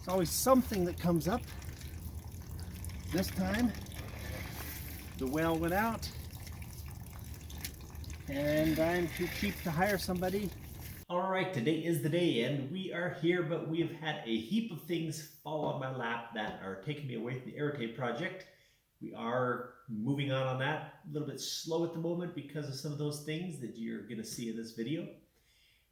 There's always something that comes up. This time, the well went out, and I'm too cheap to hire somebody. All right, today is the day, and we are here, but we have had a heap of things fall on my lap that are taking me away from the Arete project. We are moving on that, a little bit slow at the moment because of some of those things that you're going to see in this video.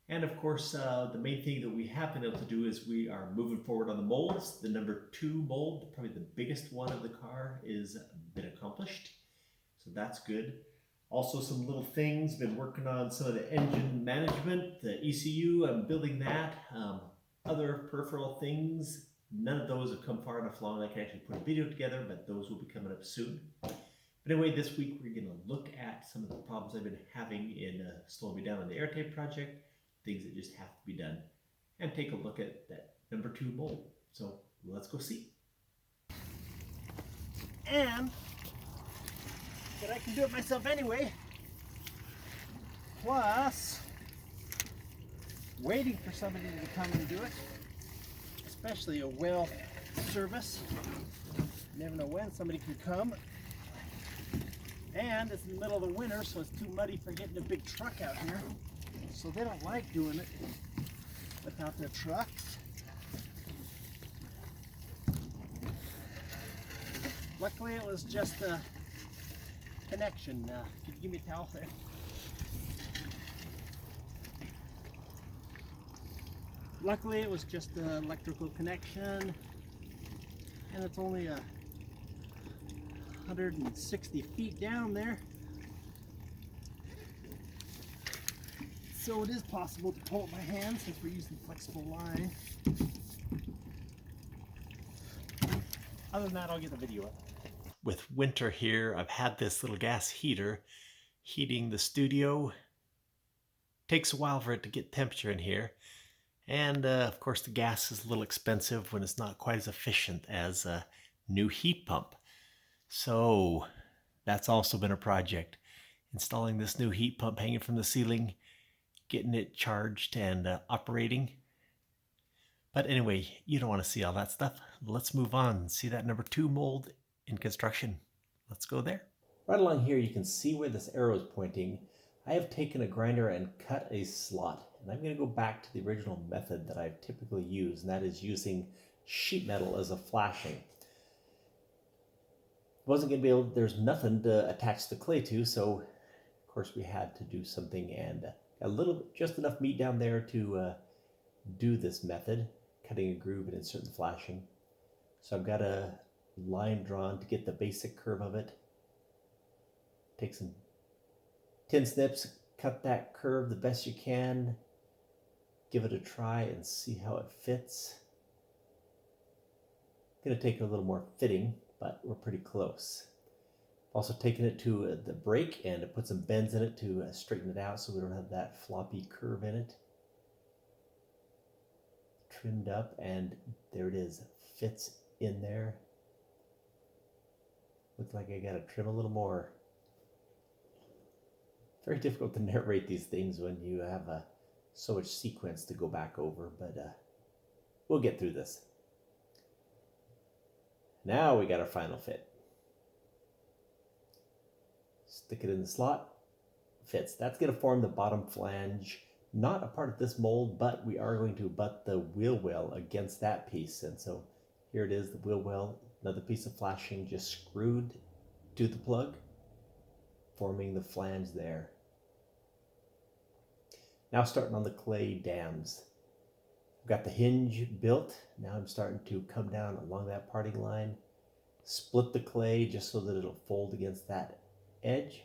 And of course, the main thing that we have been able to do is we are moving forward on the molds. The number 2 mold, probably the biggest one of the car, is been accomplished. So that's good. Also some little things, been working on some of the engine management, the ECU, I'm building that. Other peripheral things, none of those have come far enough along that I can actually put a video together, but those will be coming up soon. But anyway, this week we're going to look at some of the problems I've been having in slowing me down on the Arete project, things that just have to be done, and take a look at that number 2 mold. So let's go see. And that I can do it myself anyway. Plus, waiting for somebody to come and do it, especially a well service. You never know when somebody can come. And it's in the middle of the winter, so it's too muddy for getting a big truck out here. So they don't like doing it without their trucks. Luckily, it was just a connection. Could you give me a towel there? Luckily, it was just an electrical connection, and it's only 160 feet down there. So it is possible to pull it by hand since we're using flexible line. Other than that, I'll get the video up. With winter here, I've had this little gas heater heating the studio. Takes a while for it to get temperature in here. And of course the gas is a little expensive when it's not quite as efficient as a new heat pump. So that's also been a project. Installing this new heat pump hanging from the ceiling, getting it charged and operating. But anyway, you don't want to see all that stuff. Let's move on. See that number 2 mold in construction. Let's go there. Right along here, you can see where this arrow is pointing. I have taken a grinder and cut a slot. And I'm going to go back to the original method that I've typically used, and that is using sheet metal as a flashing. Wasn't going to be able, there's nothing to attach the clay to, so of course we had to do something, and a little, just enough meat down there to do this method, cutting a groove and inserting the flashing. So I've got a line drawn to get the basic curve of it. Take some tin snips, cut that curve the best you can, give it a try and see how it fits. Going to take a little more fitting, but we're pretty close. Also taking it to the brake and put some bends in it to straighten it out so we don't have that floppy curve in it. Trimmed up, and there it is, fits in there. Looks like I got to trim a little more. Very difficult to narrate these things when you have so much sequence to go back over, but we'll get through this. Now we got our final fit. Stick it in the slot, fits. That's going to form the bottom flange. Not a part of this mold, but we are going to butt the wheel well against that piece. And so here it is, the wheel well, another piece of flashing just screwed to the plug, forming the flange there. Now starting on the clay dams. I've got the hinge built. Now I'm starting to come down along that parting line, split the clay just so that it'll fold against that edge.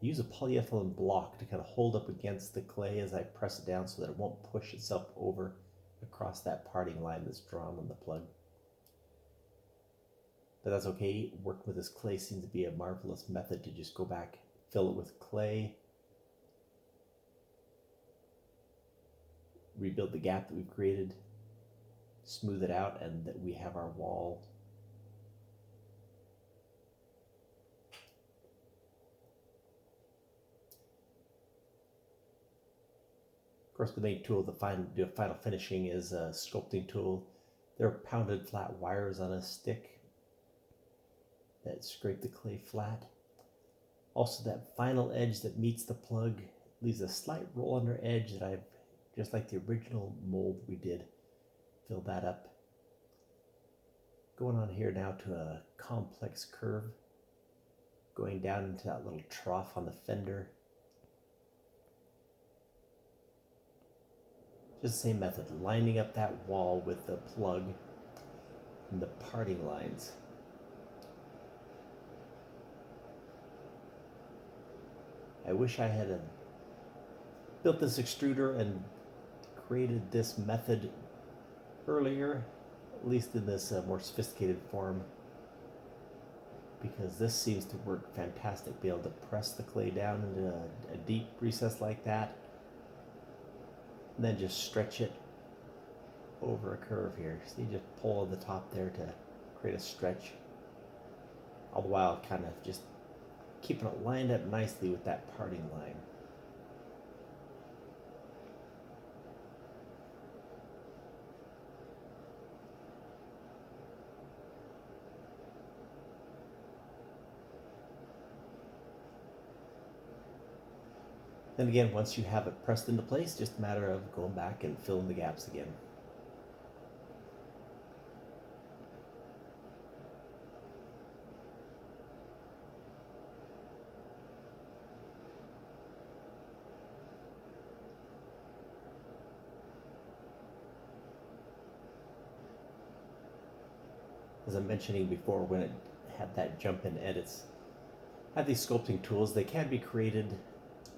Use a polyethylene block to kind of hold up against the clay as I press it down so that it won't push itself over across that parting line that's drawn on the plug. But that's okay. Working with this clay seems to be a marvelous method to just go back, fill it with clay, rebuild the gap that we've created, smooth it out, and that we have our wall. Of course, the main tool to do final finishing is a sculpting tool They're pounded flat wires on a stick that scrape the clay flat. Also, that final edge that meets the plug leaves a slight roll under edge that I've, just like the original mold we did, fill that up. Going on here now to a complex curve, going down into that little trough on the fender. Just the same method, lining up that wall with the plug and the parting lines. I wish I had built this extruder and created this method earlier, at least in this more sophisticated form, because this seems to work fantastic. Be able to press the clay down into a deep recess like that, and then just stretch it over a curve here. So you just pull on the top there to create a stretch, all the while kind of just keeping it lined up nicely with that parting line. Then again, once you have it pressed into place, just a matter of going back and filling the gaps again. As I'm mentioning before, when it had that jump in edits, I have these sculpting tools. They can be created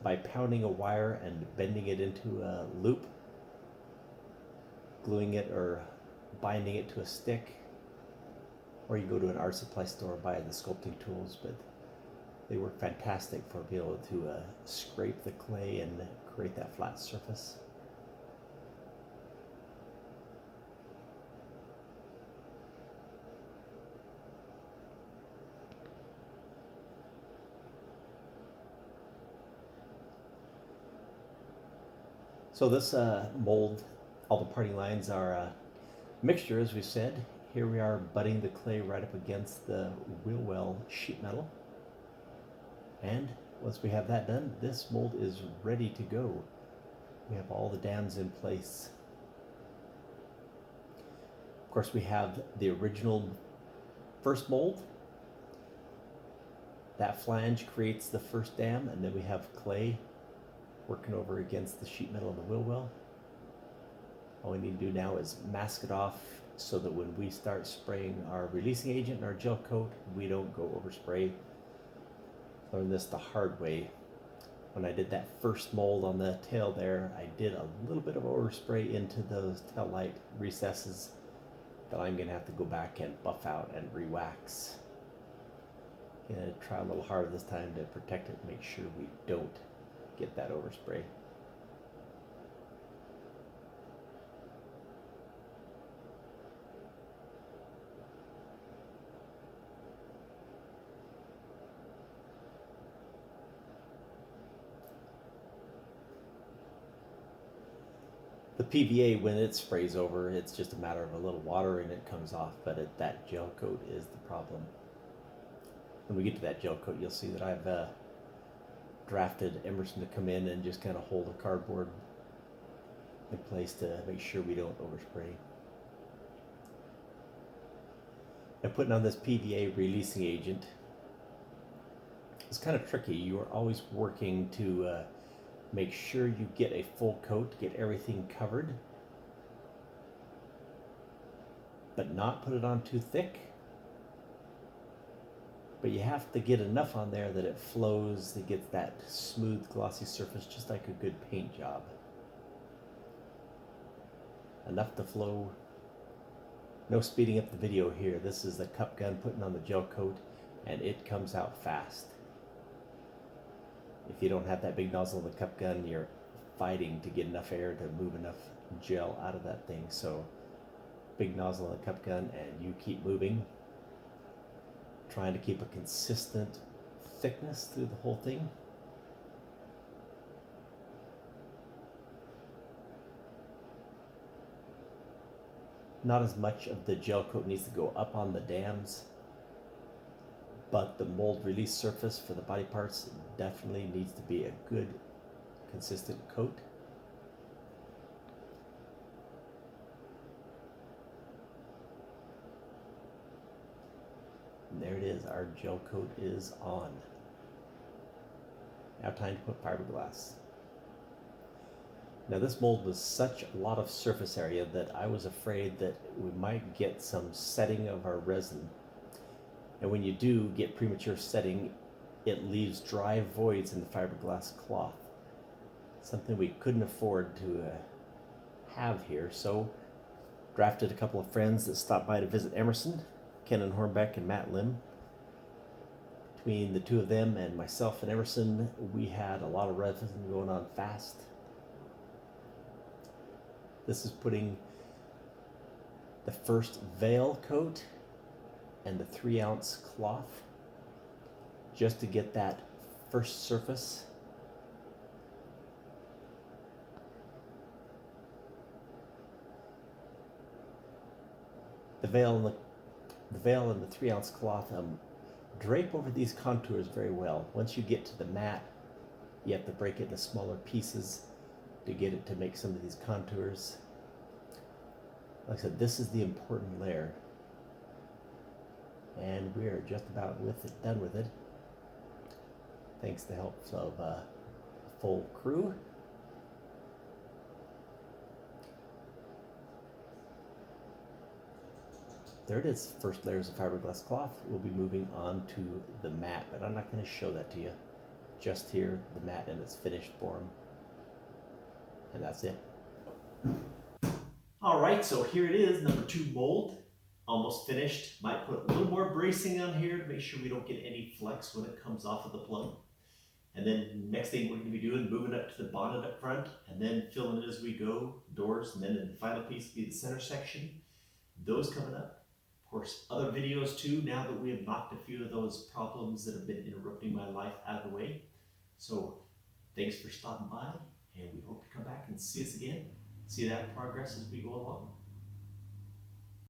by pounding a wire and bending it into a loop, gluing it or binding it to a stick, or you go to an art supply store and buy the sculpting tools, but they work fantastic for being able to scrape the clay and create that flat surface. So this mold, all the parting lines are a mixture, as we said. Here we are butting the clay right up against the wheel well sheet metal. And once we have that done, this mold is ready to go. We have all the dams in place. Of course, we have the original first mold. That flange creates the first dam, and then we have clay working over against the sheet metal of the wheel well. All we need to do now is mask it off so that when we start spraying our releasing agent and our gel coat, we don't go overspray. Learned this the hard way. When I did that first mold on the tail there, I did a little bit of overspray into those tail light recesses that I'm gonna have to go back and buff out and re-wax. Gonna try a little harder this time to protect it and make sure we don't get that overspray. The PVA, when it sprays over, it's just a matter of a little water and it comes off, but that gel coat is the problem. When we get to that gel coat, you'll see that I've drafted Emerson to come in and just kind of hold a cardboard in place to make sure we don't overspray. And putting on this PVA releasing agent is kind of tricky. You are always working to make sure you get a full coat, get everything covered, but not put it on too thick. But you have to get enough on there that it flows, it gets that smooth, glossy surface, just like a good paint job. Enough to flow. No speeding up the video here. This is the cup gun putting on the gel coat, and it comes out fast. If you don't have that big nozzle in the cup gun, you're fighting to get enough air to move enough gel out of that thing. So big nozzle in the cup gun, and you keep moving, trying to keep a consistent thickness through the whole thing. Not as much of the gel coat needs to go up on the dams, but the mold release surface for the body parts definitely needs to be a good, consistent coat. And there it is, our gel coat is on. Now time to put fiberglass. Now this mold was such a lot of surface area that I was afraid that we might get some setting of our resin. And when you do get premature setting, it leaves dry voids in the fiberglass cloth. Something we couldn't afford to have here. So drafted a couple of friends that stopped by to visit Emerson, Ken and Hornbeck and Matt Lim. Between the two of them and myself and Emerson, we had a lot of resin going on fast. This is putting the first veil coat and the 3-ounce cloth just to get that first surface. The veil and the 3-ounce cloth drape over these contours very well. Once you get to the mat, you have to break it into smaller pieces to get it to make some of these contours. Like I said, this is the important layer. And we are just about done with it. Thanks to the help of a full crew. There it is, first layers of fiberglass cloth. We'll be moving on to the mat, but I'm not going to show that to you. Just here, the mat in its finished form. And that's it. All right, so here it is, number 2 mold. Almost finished. Might put a little more bracing on here to make sure we don't get any flex when it comes off of the plug. And then next thing we're going to be doing, moving up to the bonnet up front, and then filling it as we go, doors, and then the final piece will be the center section. Those coming up. Of course, other videos too, now that we have knocked a few of those problems that have been interrupting my life out of the way. So thanks for stopping by, and we hope to come back and see us again. See that progress as we go along.